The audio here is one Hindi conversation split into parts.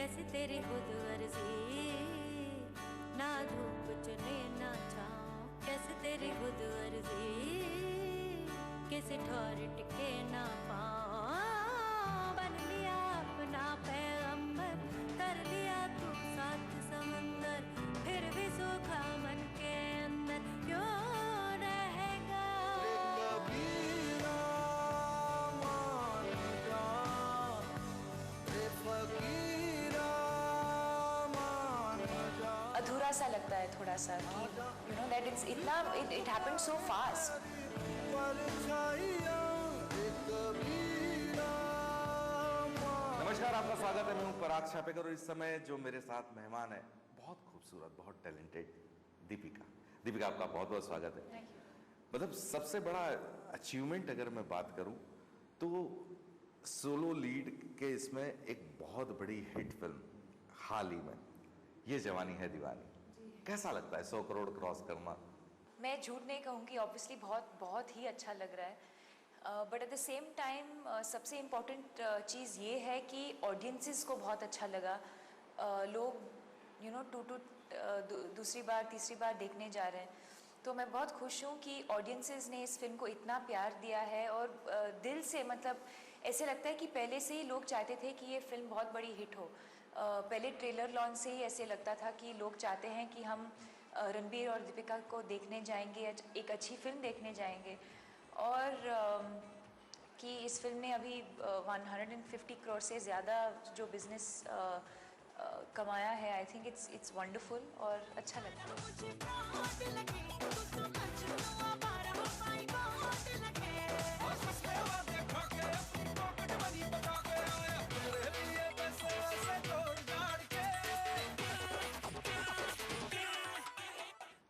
कैसी तेरी खुद वर्जी, ना धूप चुने ना छाँव, कैसी तेरी खुद वर्जी, किसी ठौर टिके ना पाँव। बन लिया अपना पैगंबर, कर लिया तू साथ समंदर, फिर भी सूखा मन के अंदर क्यों रहेगा। अधूरा सा लगता है थोड़ा सा कि you know that it happened so fast. नमस्कार, आपका स्वागत है। मैं हूं पराग छापेकर और इस समय जो मेरे साथ मेहमान है, बहुत खूबसूरत, बहुत टैलेंटेड दीपिका। दीपिका, आपका बहुत बहुत स्वागत है। मतलब सबसे बड़ा अचीवमेंट अगर मैं बात करूं तो सोलो लीड के इसमें एक बहुत बड़ी हिट फिल्म हाल ही में, ये जवानी है दीवानी। कैसा लगता है 100 करोड़ क्रॉस करना? मैं झूठ नहीं कहूँगी, ऑब्वियसली बहुत ही अच्छा लग रहा है, but at the same time सबसे इम्पॉर्टेंट चीज़ ये है कि ऑडियंसेस को बहुत अच्छा लगा। लोग यू नो दूसरी बार तीसरी बार देखने जा रहे हैं, तो मैं बहुत खुश हूँ कि ऑडियंसेस ने इस फिल्म को इतना प्यार दिया है और दिल से, मतलब ऐसे लगता है कि पहले से ही लोग चाहते थे कि ये फिल्म बहुत बड़ी हिट हो। पहले ट्रेलर लॉन्च से ही ऐसे लगता था कि लोग चाहते हैं कि हम रणबीर और दीपिका को देखने जाएंगे, एक अच्छी फिल्म देखने जाएंगे। और कि इस फिल्म ने अभी 150 करोड़ से ज़्यादा जो बिज़नेस कमाया है, आई थिंक इट्स वंडरफुल और अच्छा लगता है।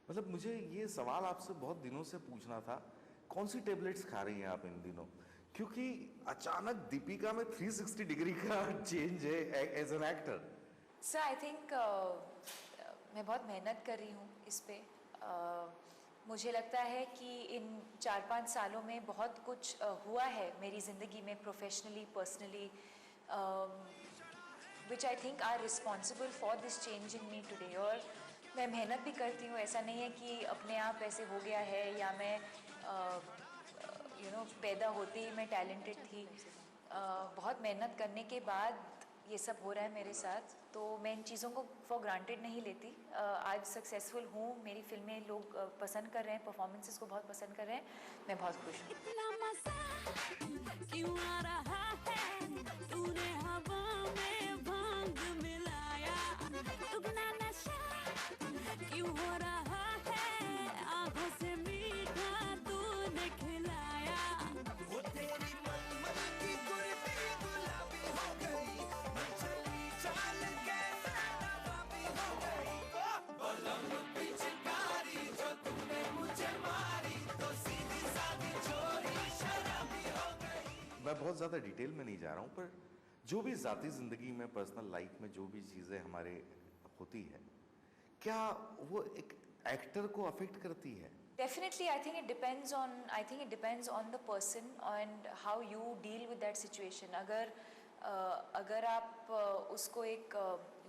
मतलब मुझे ये सवाल आपसे बहुत दिनों से पूछना था, कौन सी टेबलेट्स खा रही हैं आप इन दिनों? क्योंकि अचानक दीपिका में 360 डिग्री का चेंज है as an actor. Sir I think मैं बहुत मेहनत कर रही हूँ इस पे। मुझे लगता है कि इन 4-5 सालों में बहुत कुछ हुआ है मेरी ज़िंदगी में, professionally, personally, which I think are responsible for this change in me today. और मैं मेहनत भी करती हूँ, ऐसा नहीं है कि अपने आप ऐसे हो गया है या मैं यू नो पैदा होते ही मैं टैलेंटेड थी। बहुत मेहनत करने के बाद ये सब हो रहा है मेरे साथ, तो मैं इन चीज़ों को फॉर ग्रांटेड नहीं लेती। आज सक्सेसफुल हूँ, मेरी फिल्में लोग पसंद कर रहे हैं, परफॉर्मेंसेस को बहुत पसंद कर रहे हैं, मैं बहुत खुश हूँ। इतना मज़ा क्यों आ रहा है, तूने हवा में भांग मिलाया, दुगना नशा क्यों हो रहा है, आँखों से मीठा तूने खिलाया। वो तेरी मलमल की गुलाबी गुलाबी हो गई, मन चली चाल के नवाबी हो गई। बलम पिचकारी जो तूने मुझे मारी, तो सीधी सादी चोरी शराबी हो गई। मैं बहुत ज़्यादा डिटेल में नहीं जा रहा हूँ, पर जो भी ज़ाती ज़िंदगी में, पर्सनल लाइफ में जो भी चीज़ें हमारे होती है, क्या वो एक एक्टर को अफेक्ट करती है? Definitely, I think it depends on the person and how you deal with that situation. अगर आप उसको एक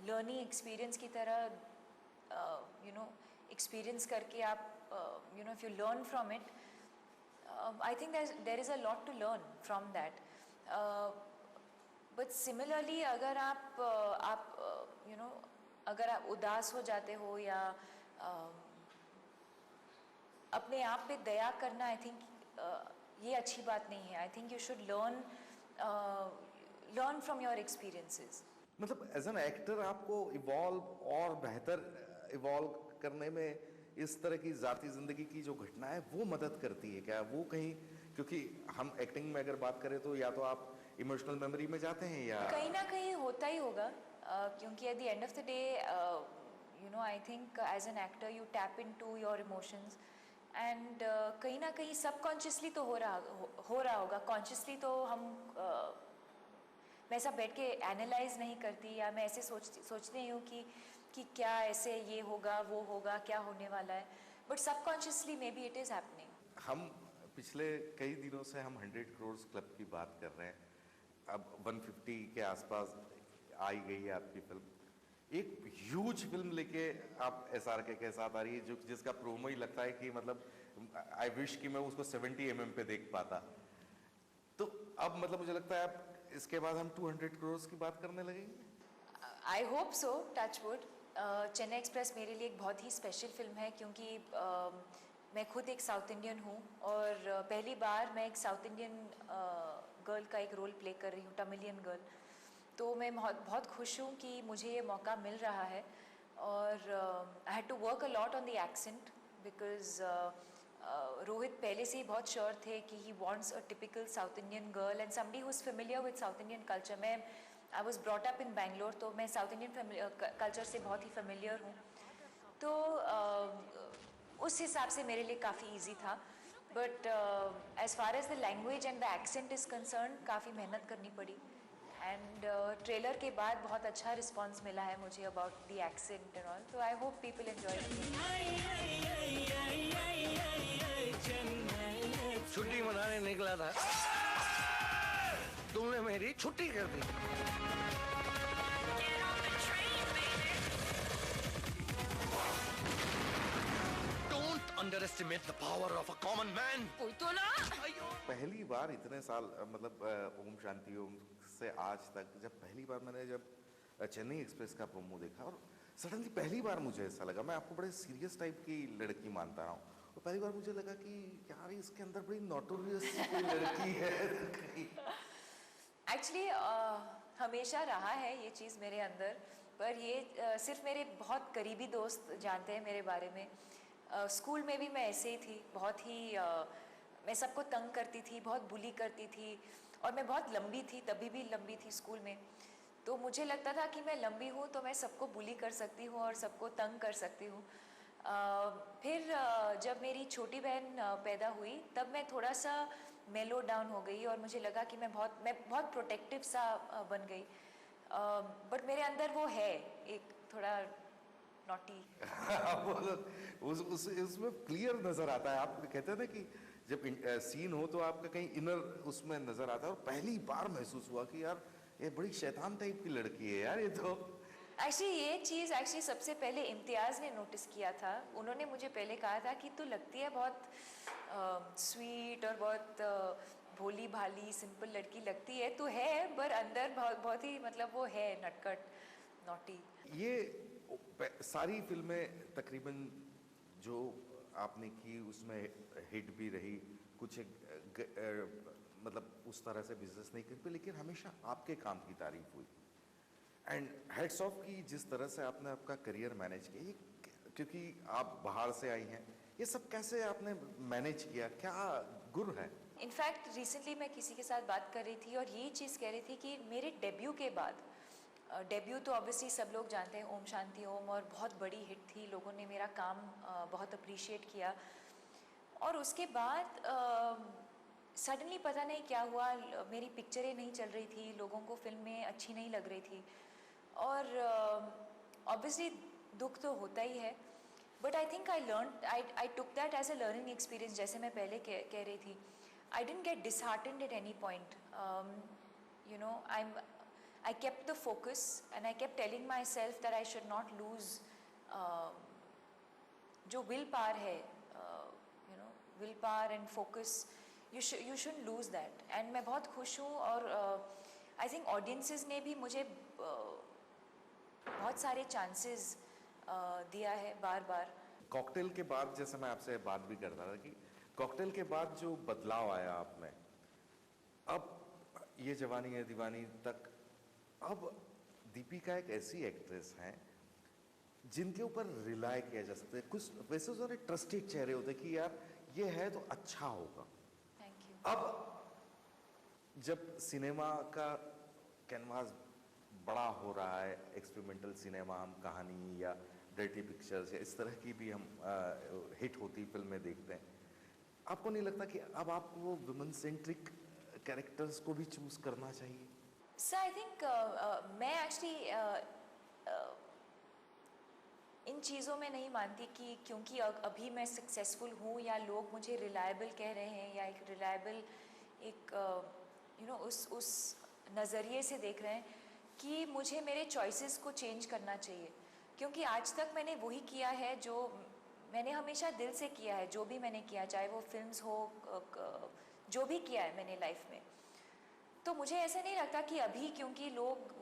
learning experience की तरह you know experience करके आप you know if you learn from it, I think there is a lot to learn from that. But similarly, अगर आप you know अगर आप उदास हो जाते हो या अपने आप पे दया करना, आई थिंक ये अच्छी बात नहीं है। I think you should learn from your experiences. मतलब एज एन एक्टर आपको इवॉल्व और बेहतर इवॉल्व करने में इस तरह की ज़ाती ज़िंदगी की जो घटना है वो मदद करती है क्या? वो कहीं, क्योंकि हम एक्टिंग में अगर बात करें तो या तो आप इमोशनल मेमोरी में जाते हैं या कहीं ना कहीं होता ही होगा, क्योंकि at the end of the day you know I think as an actor you tap into your emotions and कहीं ना कहीं सबकॉन्शियसली तो हो रहा होगा। कॉन्शियसली तो हम मैं ऐसा बैठ के एनालाइज नहीं करती, या मैं ऐसे सोचती हूँ कि क्या ऐसे ये होगा वो होगा, क्या होने वाला है, but subconsciously may be it is happening. हम पिछले कई दिनों से हम 100 करोड़ क्लब की बात कर रहे हैं, अब 150 के आसपास आई गई है आपकी फिल्म, एक ह्यूज फिल्म लेके आप SRK के साथ आ रही है, जो जिसका प्रोमो ही लगता है कि मतलब आई विश कि मैं उसको 70 mm पे देख पाता। तो अब मतलब मुझे लगता है आप इसके बाद हम 200 करोड़ की बात करने लगेंगे। I hope so, touch wood. Chennai express मेरे लिए एक बहुत ही स्पेशल फिल्म है, क्योंकि मैं खुद एक साउथ इंडियन हूँ और पहली बार मैं एक साउथ इंडियन गर्ल का एक रोल प्ले कर रही हूँ, तमिलियन गर्ल। तो मैं बहुत बहुत खुश हूँ कि मुझे ये मौका मिल रहा है। और I had to work a lot on the accent, because Rohit पहले से ही बहुत श्योर थे कि he wants a typical south Indian girl and somebody who is familiar with south Indian culture. मैं I was brought up in Bangalore, तो मैं साउथ इंडियन कल्चर से बहुत ही फेमिलियर हूँ। तो उस हिसाब से मेरे लिए काफ़ी ईजी था। But as far as the language and the accent is concern, काफ़ी मेहनत करनी पड़ी। एंड ट्रेलर के बाद बहुत अच्छा रिस्पॉन्स मिला है मुझे about the accent and all, तो आई होप पीपल एंजॉय। छुट्टी मनाने निकला था, तुमने मेरी छुट्टी कर दी। Don't underestimate the power of a common man. कोई तो ना। पहली बार इतने साल मतलब ओम शांति ओम से आज तक जब पहली बार मैंने जब चेन्नई एक्सप्रेस का प्रोमो देखा और सडनली पहली बार मुझे ऐसा लगा, मैं आपको बड़े सीरियस टाइप की लड़की मानता रहा हूँ, और पहली बार मुझे लगा कि यार इसके अंदर बड़ी नोटोरियस कोई लड़की है। एक्चुअली हमेशा रहा है ये चीज़ मेरे अंदर, पर ये सिर्फ मेरे बहुत करीबी दोस्त जानते हैं मेरे बारे में। स्कूल में भी मैं ऐसे ही थी, बहुत ही मैं सबको तंग करती थी, बहुत बुली करती थी, और मैं बहुत लंबी थी, तभी भी लंबी थी स्कूल में। तो मुझे लगता था कि मैं लंबी हूँ तो मैं सबको बुली कर सकती हूँ और सबको तंग कर सकती हूँ। फिर जब मेरी छोटी बहन पैदा हुई तब मैं थोड़ा सा मेलो डाउन हो गई और मुझे लगा कि मैं बहुत प्रोटेक्टिव सा बन गई। बट मेरे अंदर वो है एक थोड़ा नॉटी। उसमें क्लियर नजर आता है। आप कहते हैं ना कि जब सीन हो तो आपका कहीं इनर उसमें नजर आता है, और पहली बार महसूस हुआ कि यार ये बड़ी शैतान टाइप की लड़की है यार ये तो। एक्चुअली ये चीज़ सबसे पहले इम्तियाज़ ने नोटिस किया था। उन्होंने मुझे पहले कहा था कि तू लगती है बहुत स्वीट और बहुत भोली भाली सिंपल लड़की लगती है, तो है पर अंदर बहुत ही मतलब वो है नटखट नॉटी। ये सारी फिल्में तकरीबन जो आपने की उसमें हिट भी रही, कुछ मतलब उस तरह से बिजनेस नहीं कर पाई, लेकिन हमेशा आपके काम की तारीफ हुई। एंड हेड्स ऑफ की जिस तरह से आपने आपका करियर मैनेज किया, ये क्योंकि आप बाहर से आई हैं, ये सब कैसे आपने मैनेज किया, क्या गुर है? इनफैक्ट रिसेंटली मैं किसी के साथ बात कर रही थी और ये चीज़ कह रही थी कि मेरे डेब्यू के बाद, डेब्यू तो ऑब्वियसली सब लोग जानते हैं, ओम शांति ओम, और बहुत बड़ी हिट थी, लोगों ने मेरा काम बहुत अप्रिशिएट किया। और उसके बाद सडनली पता नहीं क्या हुआ, मेरी पिक्चरें नहीं चल रही थी, लोगों को फिल्में अच्छी नहीं लग रही थी, और ऑब्वियसली दुख तो होता ही है। But I think I took that as a learning experience. जैसे मैं पहले कह रही थी, I didn't get disheartened at any point, you know, I kept the focus and I kept telling myself that I should not lose जो विल पावर है, you know, will power and focus, you shouldn't lose that। and मैं बहुत खुश हूँ, और आई थिंक ऑडियंसेस ने भी मुझे बहुत सारे चांसेस दिया है बार बार। कॉकटेल के बाद जैसे मैं आपसे बात भी करता था कि कॉकटेल के बाद जो बदलाव आया आप में, अब ये जवानी है दीवानी तक, अब दीपिका एक ऐसी एक्ट्रेस हैं जिनके ऊपर रिलाय किया जा सकता है। कुछ वैसे सारे ट्रस्टेड चेहरे होते हैं कि यार ये है तो अच्छा होगा। Thank you. अब जब सिनेमा का कैनवास बड़ा हो रहा है, एक्सपेरिमेंटल सिनेमा, हम कहानी या डर्टी पिक्चर्स या इस तरह की भी हम हिट होती फिल्में देखते हैं, आपको नहीं लगता कि अब आपको वो वुमेन सेंट्रिक कैरेक्टर्स को भी चूज करना चाहिए? सर आई थिंक मैं एक्चुअली इन चीज़ों में नहीं मानती कि क्योंकि अभी मैं सक्सेसफुल हूँ या लोग मुझे रिलायबल कह रहे हैं या एक रिलायबल एक यू नो उस नज़रिए से देख रहे हैं, कि मुझे मेरे चॉइसेस को चेंज करना चाहिए, क्योंकि आज तक मैंने वही किया है जो मैंने हमेशा दिल से किया है, जो भी मैंने किया, चाहे वो फिल्म्स हो, जो भी किया है मैंने लाइफ में। तो मुझे ऐसा नहीं लगता कि अभी क्योंकि लोग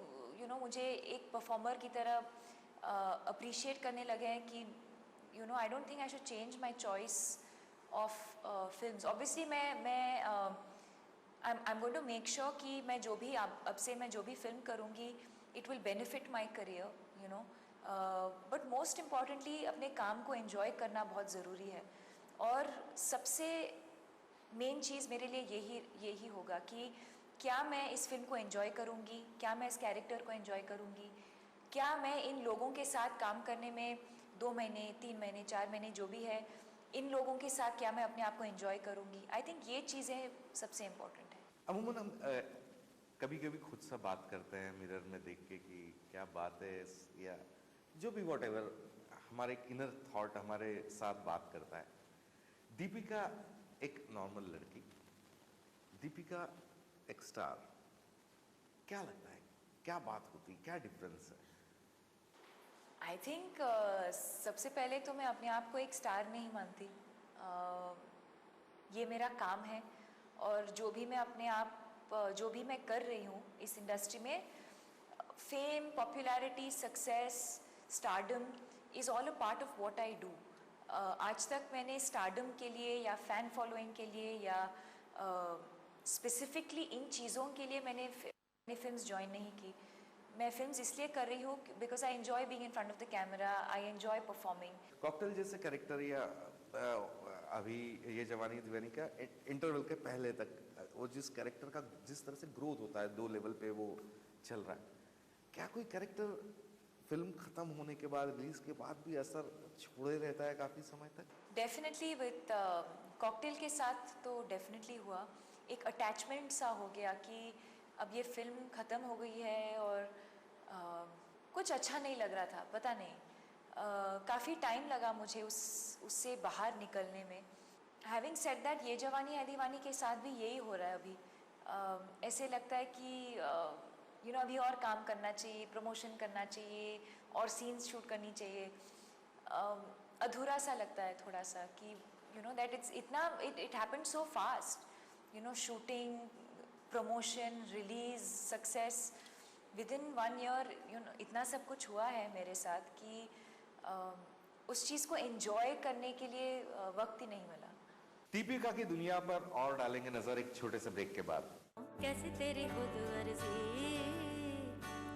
मुझे एक परफॉर्मर की तरह अप्रिशिएट करने लगे हैं कि I don't think I should change my choice of films. Obviously मैं I am going to make sure कि मैं जो भी अब से मैं जो भी फिल्म करूँगी it will benefit my career, but most importantly अपने काम को एंजॉय करना बहुत ज़रूरी है। और सबसे मेन चीज़ मेरे लिए यही होगा कि क्या मैं इस फिल्म को एंजॉय करूँगी, क्या मैं इस कैरेक्टर को एंजॉय करूँगी, क्या मैं इन लोगों के साथ काम करने में 2 महीने 3 महीने 4 महीने जो भी है, इन लोगों के साथ क्या मैं अपने आप को एंजॉय करूँगी। आई थिंक ये चीज़ें सबसे इम्पोर्टेंट है। अमूमन हम कभी कभी खुद से बात करते हैं मिरर में देख के कि क्या बात है, या जो भी वॉटेवर हमारे एक इनर थॉट हमारे साथ बात करता है। दीपिका एक नॉर्मल लड़की, दीपिका एक स्टार, क्या लगता है, क्या बात होती, क्या डिफरेंस है? आई थिंक सबसे पहले तो मैं अपने आप को एक स्टार नहीं मानती। ये मेरा काम है, और जो भी मैं अपने आप जो भी मैं कर रही हूँ इस इंडस्ट्री में, fame, popularity, success, stardom is all a part of what I do. आज तक मैंने स्टारडम के लिए या फ़ैन फॉलोइंग के लिए या स्पेसिफिकली इन चीज़ों के लिए मैंने फिल्म्स ज्वाइन नहीं की। मैं फिल्म्स इसलिए कर रही हूँ because I enjoy being in front of the camera, I enjoy performing. Cocktail जैसे कैरेक्टर या अभी ये जवानी दीवानी का इंटरवल के पहले तक वो जिस कैरेक्टर का जिस तरह से ग्रोथ होता है, 2 लेवल पे वो चल रहा है, क्या कोई कैरेक्टर फिल्म खत्म होने के बाद, रिलीज के बाद भी असर छोड़े रहता है काफी समय तक? डेफिनेटली विद कॉकटेल के साथ तो डेफिनेटली हुआ, एक अटैचमेंट सा हो गया कि अब ये फिल्म ख़त्म हो गई है और कुछ अच्छा नहीं लग रहा था, पता नहीं। काफ़ी टाइम लगा मुझे उससे बाहर निकलने में। हैविंग सेड दैट, ये जवानी है दीवानी के साथ भी यही हो रहा है अभी। ऐसे लगता है कि अभी और काम करना चाहिए, प्रमोशन करना चाहिए और सीन्स शूट करनी चाहिए। अधूरा सा लगता है थोड़ा सा कि that it happened so fast, shooting, promotion, release, success with in 1 year, इतना सब कुछ हुआ है मेरे साथ कि उस चीज़ को एंजॉय करने के लिए वक्त ही नहीं मिला। दीपिका की दुनिया पर और डालेंगे नजर एक छोटे से ब्रेक के बाद। कैसे तेरी खुद अर्जी,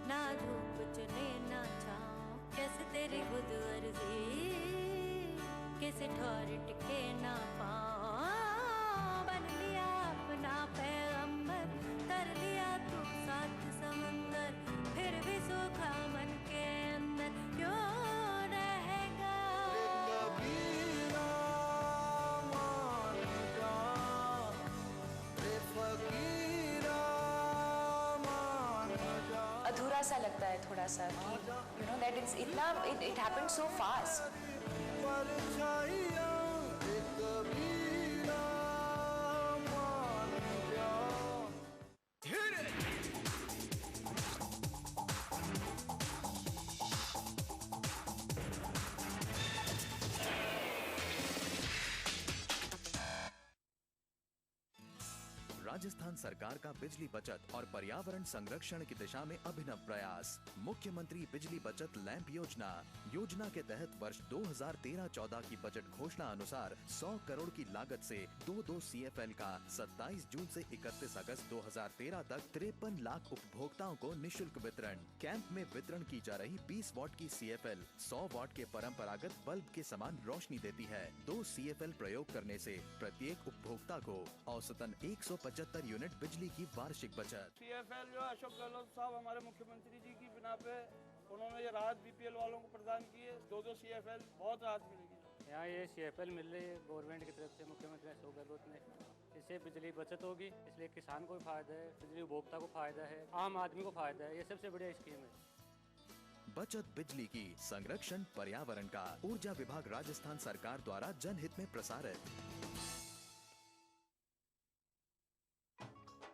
ना धूप चुने ना छाँव, कैसे तेरी खुद अर्जी, कैसे ठौर टिके ना पाँव, बन लिया अपना पैगंबर, कर लिया तू 7 समंदर, फिर भी सूखा मन के अंदर क्यों रहेगा? कबीरा मान जा, रे फकीरा मान जा। अधूरा सा लगता है थोड़ा सा कि that it happened so fast. परछाइयाँ रे कबीरा मान जा। Hit it! राजस्थान सरकार का बिजली बचत और पर्यावरण संरक्षण की दिशा में अभिनव प्रयास, मुख्यमंत्री बिजली बचत लैंप योजना के तहत वर्ष 2013-14 की बजट घोषणा अनुसार 100 करोड़ की लागत से 2 CFL का 27 जून से 31 अगस्त 2013 तक 53 लाख उपभोक्ताओं को निशुल्क वितरण। कैंप में वितरण की जा रही 20 वॉट की CFL 100 वॉट के परंपरागत बल्ब के समान रोशनी देती है। 2 CFL प्रयोग करने से प्रत्येक उपभोक्ता को औसतन 175 यूनिट बिजली की वार्षिक बचत। CFL जो अशोक गहलोत साहब हमारे मुख्यमंत्री जी की बिना पे उन्होंने ये राहत BPL वालों को प्रदान की है। 2 CFL बहुत राहत मिलेगी। यहाँ ये CFL मिल रही है गवर्नमेंट की तरफ से, मुख्यमंत्री अशोक गहलोत ने। इससे बिजली बचत होगी, इसलिए किसान को भी फायदा है, बिजली उपभोक्ता को फायदा है, आम आदमी को फायदा है। ये सबसे बढ़िया स्कीम है। बचत बिजली की, संरक्षण पर्यावरण का। ऊर्जा विभाग राजस्थान सरकार द्वारा जनहित में प्रसारित।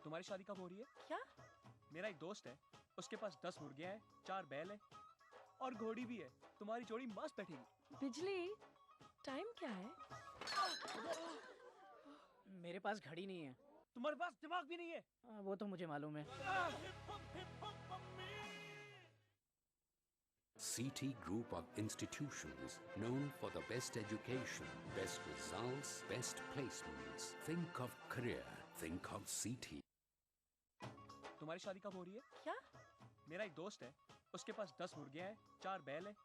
तुम्हारी शादी कब हो रही है? क्या? मेरा एक दोस्त है, उसके पास 10 मुर्गियां हैं, 4 बैल हैं और घोड़ी भी है। तुम्हारी जोड़ी मस्त बैठेगी। बिजली, टाइम क्या है? मेरे पास घड़ी नहीं है। तुम्हारे पास दिमाग भी नहीं है। वो तो मुझे मालूम है। CT Group of institutions known for the best education, best results, best placements. Think of career. Think of CT. तुम्हारी शादी कब हो रही है? क्या? मेरा एक दोस्त है, उसके पास 10 मुर्गियां हैं, 4 बैल हैं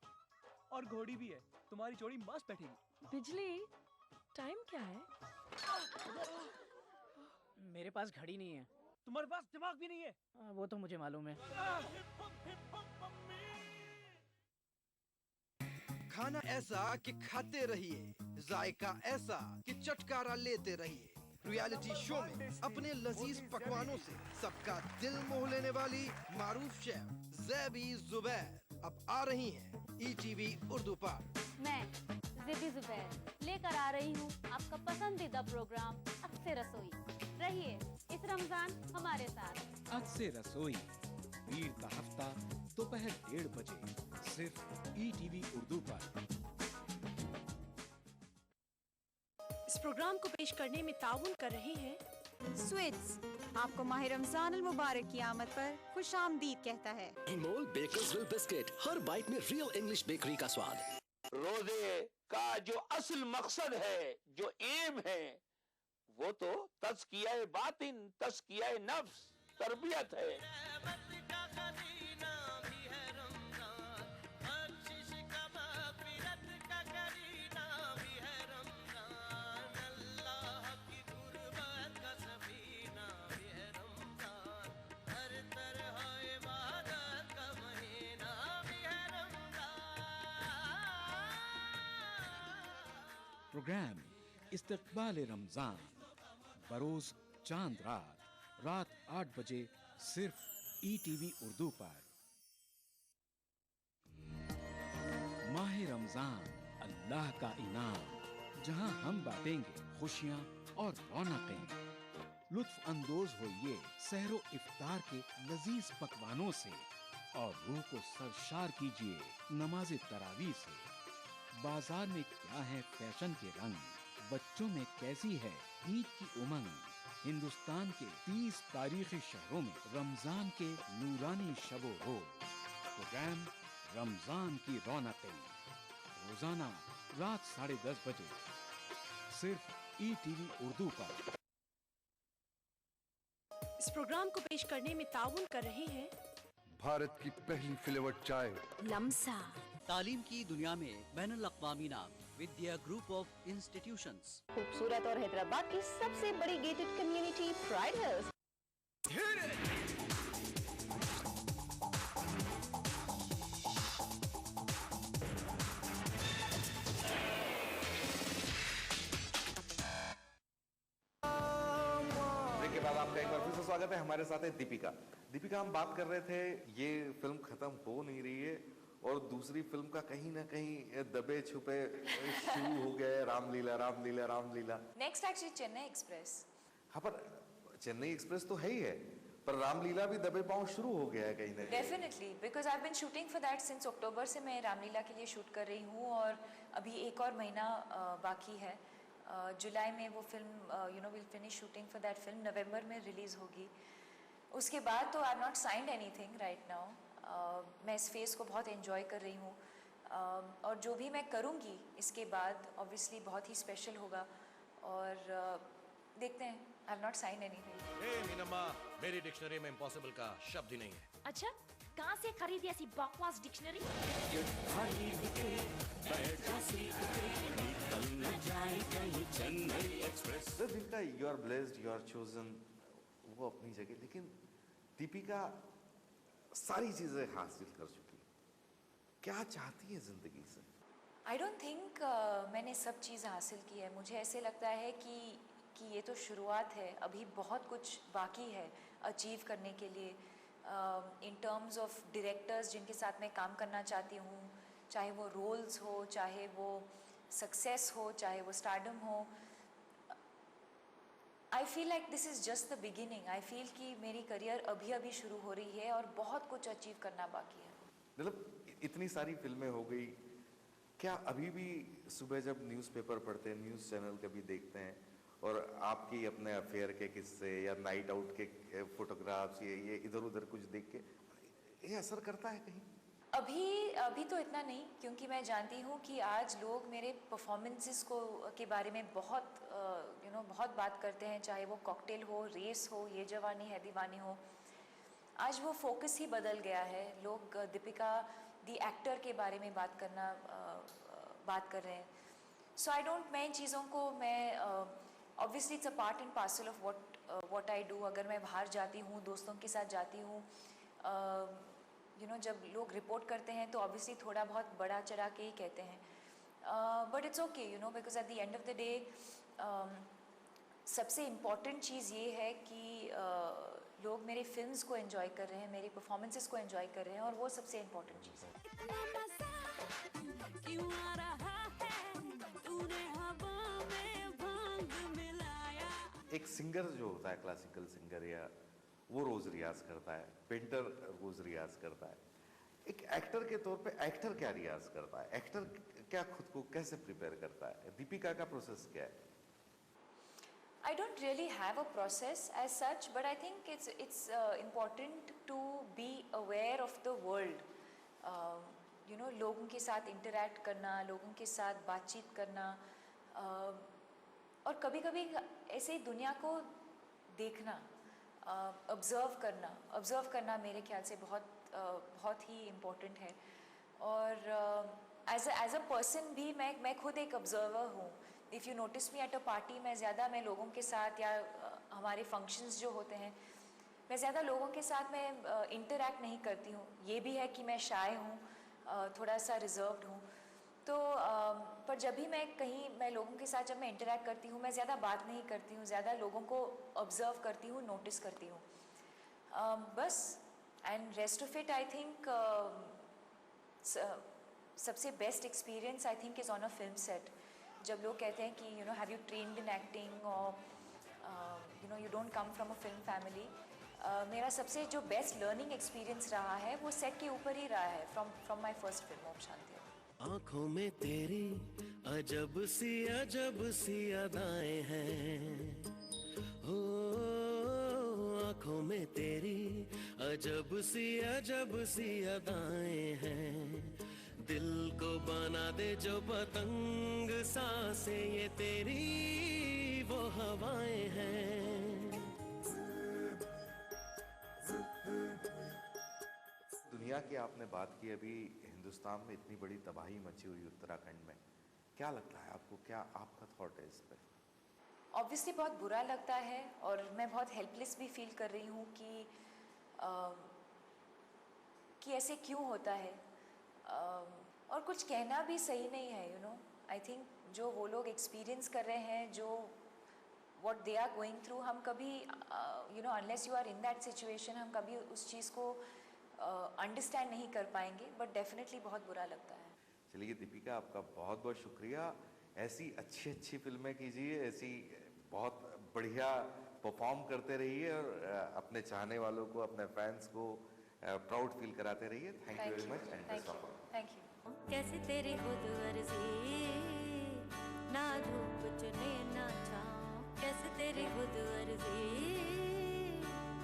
और घोड़ी भी है। तुम्हारी जोड़ी मस्त बैठेगी। बिजली, टाइम क्या है? मेरे पास घड़ी नहीं है। तुम्हारे पास दिमाग भी नहीं है। वो तो मुझे मालूम है। खाना ऐसा कि खाते रहिए, जायका ऐसा कि चटकारा लेते रहिए। रियलिटी शो में अपने लजीज पकवानों से सबका दिल मोह लेने वाली मारूफ शेफ ज़ैबी ज़ुबैर अब आ रही हैं ETV उर्दू पर। मैं ज़ैबी ज़ुबैर लेकर आ रही हूँ आपका पसंदीदा प्रोग्राम अक्से रसोई। रहिए इस रमजान हमारे साथ। अक्से रसोई वीर का हफ्ता दोपहर 1:30 बजे सिर्फ ETV उर्दू पर। इस प्रोग्राम को पेश करने में ताउन कर रहे हैं स्वीट्स, आपको माह रमजान अल मुबारक की आमद पर खुश आमदीद कहता है। अनमोल बेकर्सविल बिस्किट, हर बाइट में रियल इंग्लिश बेकरी का स्वाद। रोजे का जो असल मकसद है, जो एम है, वो तो तज़किया बातिन, तज़किया नफ्स, तरबियत है। प्रोग्राम इस्तकबाल रमजान बरोज चांद रात 8 बजे सिर्फ ETV उर्दू पर। माह रमजान अल्लाह का इनाम, जहां हम बांटेंगे खुशियां और रौनकें। लुत्फ अंदोज होइए सहरो इफ्तार के लजीज पकवानों से और रूह को सरशार कीजिए नमाज तरावी से। बाजार में क्या है फैशन के रंग, बच्चों में कैसी है ईद की उमंग। हिंदुस्तान के 30 तारीखी शहरों में रमजान के नूरानी शबो रोज। प्रोग्राम रमजान की रौनकें रोजाना रात 10:30 बजे सिर्फ ETV उर्दू पर। इस प्रोग्राम को पेश करने में ताउन कर रहे हैं भारत की पहली फ्लेवर्ड चाय लम्सा। तालीम की दुनिया में बैनुल अक़वामी नाम विद्या ग्रुप ऑफ इंस्टीट्यूशंस। खूबसूरत और हैदराबाद की सबसे बड़ी gated community Pride Hills. Break के बाद आपका एक बार फिर से स्वागत है। हमारे साथ है दीपिका। दीपिका, हम बात कर रहे थे ये फिल्म खत्म हो नहीं रही है और दूसरी फिल्म का कहीं ना कहीं दबे छुपे शुरू हो गया, Ramlila Ramlila Ramlila. Next actually Chennai express. हाँ, पर चेन्नई एक्सप्रेस तो है ही है, पर रामलीला भी दबे पांव शुरू हो गया है कहीं ना कहीं। Definitely, because I have been shooting for that since October से मैं रामलीला के लिए शूट कर रही हूँ और अभी एक और महीना बाकी है। जुलाई में वो film will finish shooting for that film, नवंबर में रिलीज़ होगी। उसके बाद तो I have not signed anything right now. मैं इस फेज़ को बहुत एंजॉय कर रही हूँ और जो भी मैं करूँगी इसके बाद ऑब्वियसली बहुत ही स्पेशल होगा और देखते हैं। I have not signed anything. Meenamma, मेरी डिक्शनरी में इम्पॉसिबल का शब्द ही नहीं है। अच्छा, कहाँ से खरीदी ऐसी बकवास dictionary? Deepika, you are blessed, you are chosen, वो अपनी जगह, लेकिन दीपिका सारी चीजें हासिल कर चुकी, क्या चाहती है जिंदगी से? आई डोंट थिंक मैंने सब चीज़ हासिल की है। मुझे ऐसे लगता है कि ये तो शुरुआत है, अभी बहुत कुछ बाकी है अचीव करने के लिए। इन टर्म्स ऑफ डायरेक्टर्स जिनके साथ मैं काम करना चाहती हूँ, चाहे वो रोल्स हो, चाहे वो सक्सेस हो, चाहे वो स्टारडम हो, I feel like this is just the beginning. I feel कि मेरी करियर अभी अभी शुरू हो रही है और बहुत कुछ अचीव करना बाकी है. मतलब इतनी सारी फिल्में हो गई, क्या अभी भी सुबह जब न्यूज़पेपर पढ़ते हैं, न्यूज़ चैनल कभी देखते हैं और आपकी अपने अफेयर के किस्से या नाइट आउट के फोटोग्राफ्स ये इधर उधर कुछ देख के ये असर करता है कहीं? अभी तो इतना नहीं, क्योंकि मैं जानती हूँ कि आज लोग मेरे परफॉर्मेंसेस के बारे में बहुत बहुत बात करते हैं, चाहे वो कॉकटेल हो, रेस हो, ये जवानी है दीवानी हो. आज वो फोकस ही बदल गया है. लोग दीपिका दी एक्टर के बारे में बात कर रहे हैं. सो आई डोंट, मैं इन चीज़ों को obviously it's a part and parcel of what I do. अगर मैं बाहर जाती हूँ, दोस्तों के साथ जाती हूँ, जब लोग रिपोर्ट करते हैं तो ऑब्वियसली थोड़ा बहुत बड़ा चढ़ा के ही कहते हैं. But it's okay, because at the end of the day सबसे इम्पॉर्टेंट चीज़ ये है कि लोग मेरे फिल्म्स को एंजॉय कर रहे हैं, मेरे परफॉर्मेंसेस को एंजॉय कर रहे हैं, और वो सबसे इम्पॉर्टेंट चीज़ है. एक सिंगर जो होता है, क्लासिकल सिंगर, या वो रोज रियाज करता है, पेंटर रोज रियाज करता है. एक एक्टर के तौर पे एक्टर क्या रियाज करता है? एक्टर क्या खुद को कैसे प्रिपेयर करता है? दीपिका का प्रोसेस क्या है? I don't really have a process as such, but I think it's important to be aware of the world. लोगों के साथ इंटरैक्ट करना, लोगों के साथ बातचीत करना, और कभी-कभी ऐसे ही दुनिया को देखना, ऑब्जर्व करना मेरे ख्याल से बहुत ही इम्पोर्टेंट है. और एज अ पर्सन भी मैं खुद एक ऑब्जर्वर हूँ. If you notice me at a party, मैं लोगों के साथ, या हमारे फंक्शंस जो होते हैं, मैं ज़्यादा लोगों के साथ मैं इंटरैक्ट नहीं करती हूँ. ये भी है कि मैं शाय हूँ, थोड़ा सा रिजर्व्ड हूँ. तो पर जब भी मैं लोगों के साथ जब मैं इंटरैक्ट करती हूँ, मैं ज़्यादा बात नहीं करती हूँ, ज़्यादा लोगों को ऑब्जर्व करती हूँ, नोटिस करती हूँ, बस. And rest of it I think सबसे best experience I think is on a film set. जब लोग कहते हैं कि have you trained in acting, और you don't come from a film family, मेरा सबसे जो बेस्ट लर्निंग एक्सपीरियंस रहा है वो सेट के ऊपर ही रहा है, from my first film Om Shanti. आँखों में तेरी अजब सी अदाएं हैं, हो आँखों में तेरी अजब सी अदाएं हैं. दिल को बना दे जो पतंग सांसें, ये तेरी वो हवाएं हैं. दुनिया की आपने बात की, अभी हिंदुस्तान में इतनी बड़ी तबाही मची हुई उत्तराखंड में, क्या लगता है आपको, क्या आपका थॉट है इस पर? ऑब्वियसली बहुत बुरा लगता है, और मैं बहुत हेल्पलेस भी फील कर रही हूँ कि ऐसे क्यों होता है, और कुछ कहना भी सही नहीं है. आई थिंक जो वो लोग एक्सपीरियंस कर रहे हैं, जो what they are going through, हम कभी unless you are in that situation, हम कभी उस चीज़ को अंडरस्टैंड नहीं कर पाएंगे. बट डेफिनेटली बहुत बुरा लगता है. चलिए दीपिका, आपका बहुत बहुत शुक्रिया. ऐसी अच्छी फिल्में कीजिए, ऐसी बहुत बढ़िया परफॉर्म करते रहिए, और अपने चाहने वालों को, अपने फैंस को प्राउड फील कराते रहिए. Thank you very much and best of luck. Thank you. कैसे तेरी खुद अर्जी, ना धूप चुने ना छाँव, कैसे तेरी खुद अर्जी,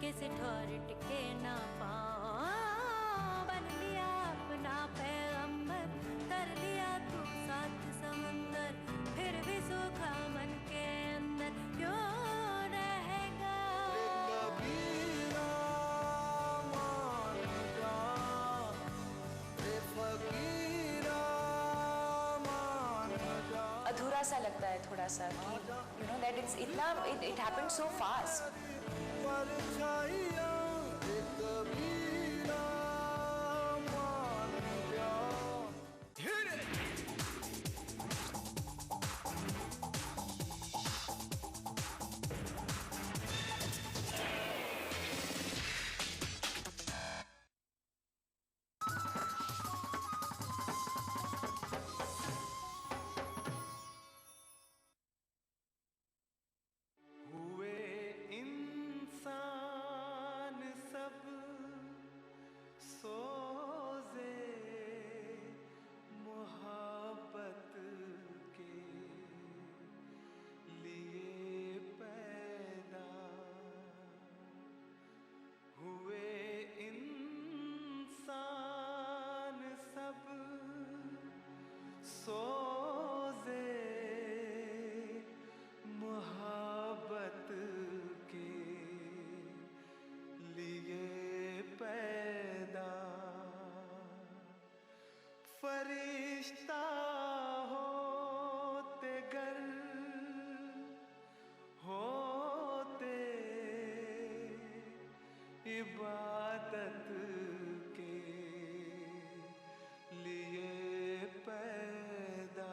किसी ठौर टिके ना पाँव. बन लिया अपना पैगंबर, कर लिया तू साथ समंदर, फिर भी सूखा मन के अंदर क्यों रहेगा. अधूरा सा लगता है थोड़ा सा कि that it happened so fast. हुए फरिश्ता होते गर होते इबादत के लिए पैदा।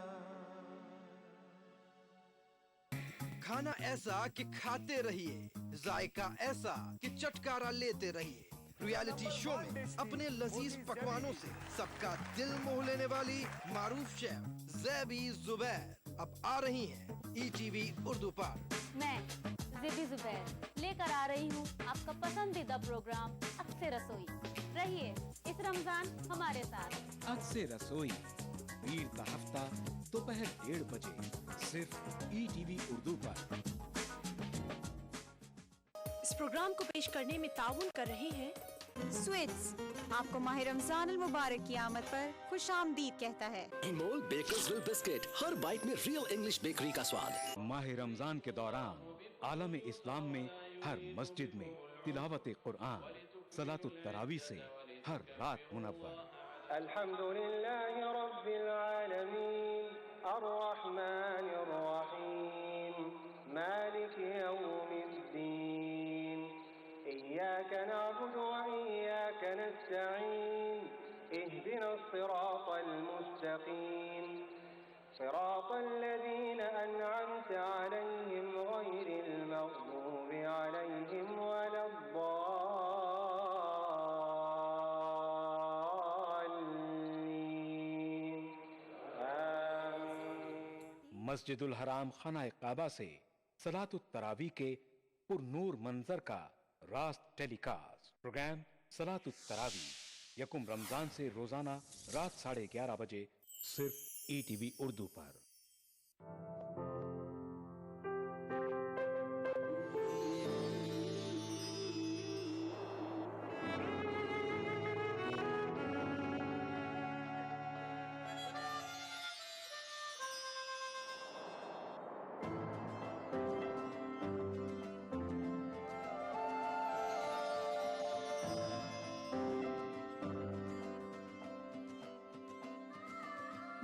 खाना ऐसा कि खाते रहिए, जायका ऐसा कि चटकारा लेते रहिए। रियलिटी शो में अपने लजीज पकवानों से सबका दिल मोह लेने वाली मारूफ शेफ ज़ेबी ज़ुबैर अब आ रही हैं ETV उर्दू पर। मैं ज़ेबी ज़ुबैर लेकर आ रही हूँ आपका पसंदीदा प्रोग्राम अक्से रसोई। रहिए इस रमजान हमारे साथ। अक्से रसोई वीर का हफ्ता दोपहर 1:30 बजे सिर्फ ETV उर्दू पर। इस प्रोग्राम को पेश करने में ताउन कर रहे हैं स्वीट्स, आपको माह रमजान अल मुबारक की आमद पर खुश आमदीद कहता है। अनमोल बेकर्सविल बिस्किट, हर बाइट में रियल इंग्लिश बेकरी का स्वाद। माह रमजान के दौरान आलम इस्लाम में हर मस्जिद में तिलावत कुरान, सलातुत तरावी से हर रात मुनव्वर। अल्हम्दुलिल्लाहि रब्बिल आलमीन, अर्रहमानिर रहीम, मालिकि यौमिद्दीन, इय्याका नअबुदु व इय्याका नस्तईन, इहदिनस सिरातल मुस्तकीम, सिरातल लज़ीना अनअमत अलैहिम गैरिल मग़दूबि अलैहिम वलद्दाल्लीन। मस्जिदुल हराम खाना काबा से सलातुत तरावी के पुरनूर मंजर का रास्त टेलीकास्ट। प्रोग्राम सलातुत तरावी यकुम रमजान से रोजाना रात 11:30 बजे सिर्फ ETV उर्दू पर।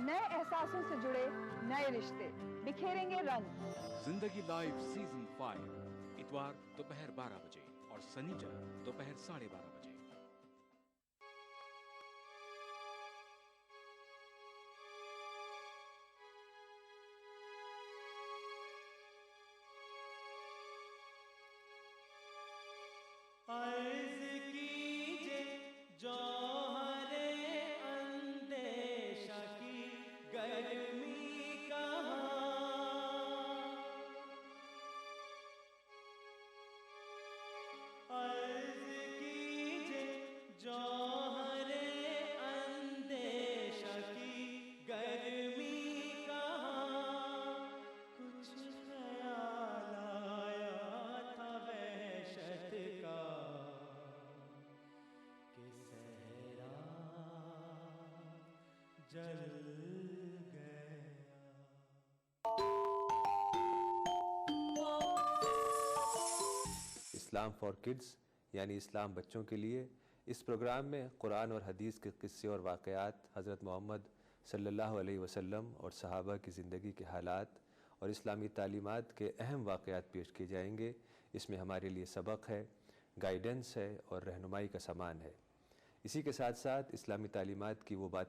नए एहसासों से जुड़े नए रिश्ते बिखेरेंगे रंग। जिंदगी लाइव सीजन 5 इतवार दोपहर 12 बजे और शनिचर दोपहर 12:30 बजे। अर्ज़ कीजिए जौहरे अंदेशा की गर्मी कहाँ, अर्ज़ कीजिए जौहरे अंदेशा की गर्मी कहाँ, कुछ ख्याल आया था वहशत का कि सहरा जल इस्लाम फॉर किड्स यानी इस्लाम बच्चों के लिए। इस प्रोग्राम में कुरान और हदीस के किस्से और वाक़यात, हज़रत मोहम्मद सल्लल्लाहु अलैहि वसल्लम और सहाबा की ज़िंदगी के हालात और इस्लामी तालीमात के अहम वाक़यात पेश किए जाएंगे। इसमें हमारे लिए सबक है, गाइडेंस है और रहनुमाई का सामान है। इसी के साथ साथ इस्लामी तालीमात की वो बातें